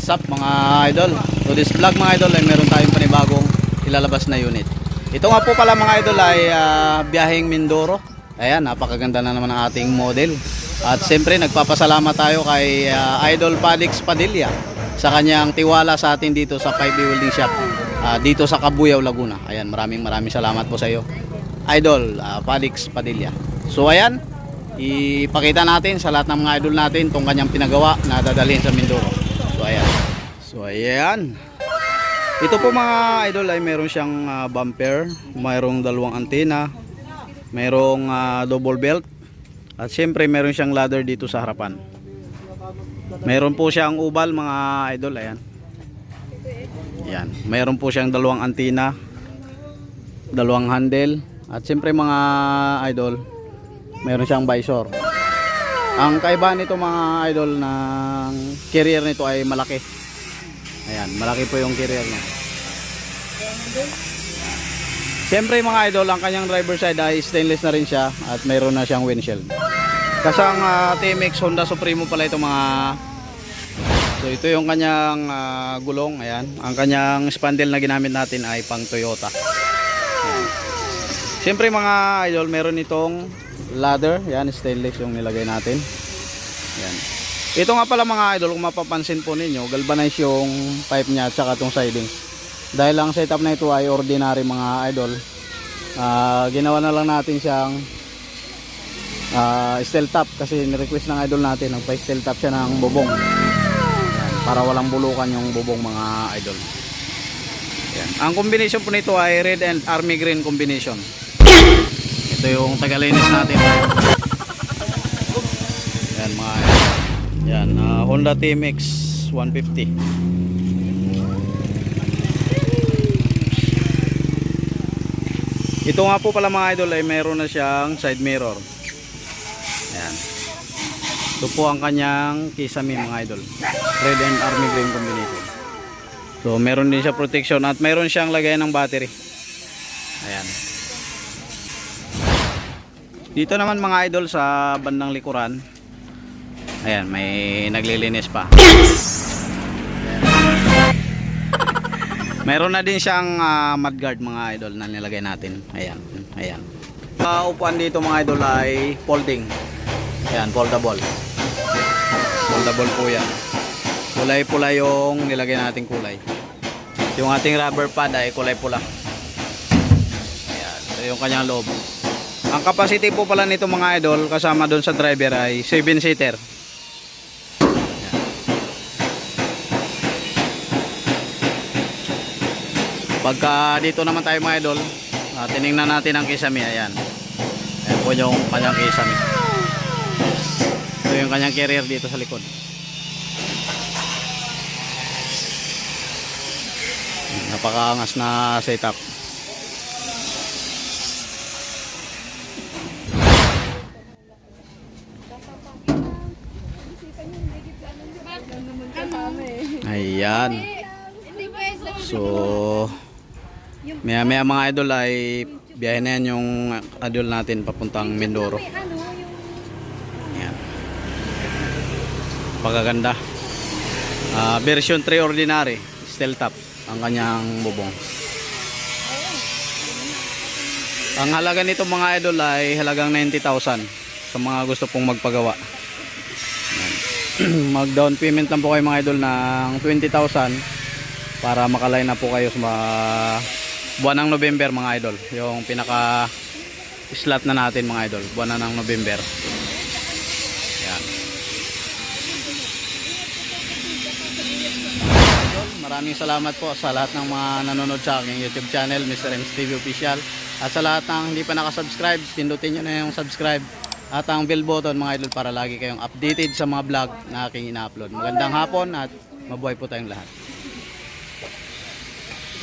What's up mga idol? So this vlog mga idol ay meron tayong panibagong ilalabas na unit. Ito nga po pala mga idol ay biyaheng Mindoro. Ayan, napakaganda na naman ang ating model. At siyempre nagpapasalamat tayo kay Idol Padix Padilla sa kanyang tiwala sa atin dito sa 5B Welding Shop dito sa Cabuyao, Laguna. Ayan, maraming salamat po sa iyo Idol Padix Padilla. So ayan, ipakita natin sa lahat ng mga idol natin itong kanyang pinagawa na dadalhin sa Mindoro. So ayan. Ito po mga idol ay meron siyang bumper, mayroong dalawang antena, mayroong double belt, at syempre meron siyang ladder dito sa harapan. Meron po siyang ubal mga idol, ayan. Ayan, mayroon po siyang dalawang antena, dalawang handle, at syempre mga idol, meron siyang visor. Ang kaibahan nito mga idol ng carrier nito ay malaki. Ayan, malaki po yung carrier niya. Siyempre mga idol, ang kanyang driver side ay stainless na rin siya at mayroon na siyang windshield. Kasang TMX Honda Supremo pala ito mga. So ito yung kanyang gulong, ayan. Ang kanyang spandel na ginamit natin ay pang Toyota. Ayan. Siyempre mga idol, meron itong ladder, yan, stainless yung nilagay natin. Yan. Ito nga pala mga idol, kung mapapansin po ninyo, galvanize yung pipe niya at saka itong siding. Dahil ang setup na ito ay ordinary mga idol, ginawa na lang natin siyang steel top kasi ni-request ng idol natin, nagpa-steel top siya ng bubong. Yan, para walang bulukan yung bubong mga idol. Yan. Ang combination po nito ay red and army green combination. Ito yung tagalinis natin. Yan mga yan, Honda TMX 150. Ito nga po pala mga idol ay meron na siyang side mirror. Ayan. Ito po ang kanyang kisame mga idol, red and army green combination. So meron din siya protection at meron siyang lagayan ng battery. Ayan. Dito naman mga idol sa bandang likuran, ayan, may naglilinis pa. Meron na din siyang mudguard mga idol na nilagay natin. Ayan, ayan. Upuan dito mga idol ay folding. Ayan, foldable. Foldable po yan. Kulay pula yung nilagay nating kulay. Yung ating rubber pad ay kulay pula. Ayan, ito yung kanyang loob. Ang capacity po pala nito mga idol kasama doon sa driver ay 7-seater. Pagka dito naman tayo mga idol, tinignan natin ang kisame. Ayan. Ayan po yung kanyang kisame. Ito yung kanyang carrier dito sa likod. Napakaangas na setup. Ayan. So maya mga idol ay biyahe na yan yung idol natin papuntang Mindoro. Ayan. Pagaganda. Version 3 ordinary, steel top ang kanyang bubong. Ang halaga nito mga idol ay halagang 90,000 sa mga gusto pong magpagawa. Mag down payment lang po kayo mga idol ng 20,000 para makalay na po kayo sa buwan ng November mga idol. Yung pinaka slot na natin mga idol, buwan na ng November. Yan. Maraming salamat po sa lahat ng mga nanonood sa aking YouTube channel, Mr. M's TV Official. At sa lahat ng hindi pa nakasubscribe, pindutin nyo na yung subscribe at ang bell button mga idol para lagi kayong updated sa mga vlog na aking ina-upload. Magandang hapon at mabuhay po tayong lahat.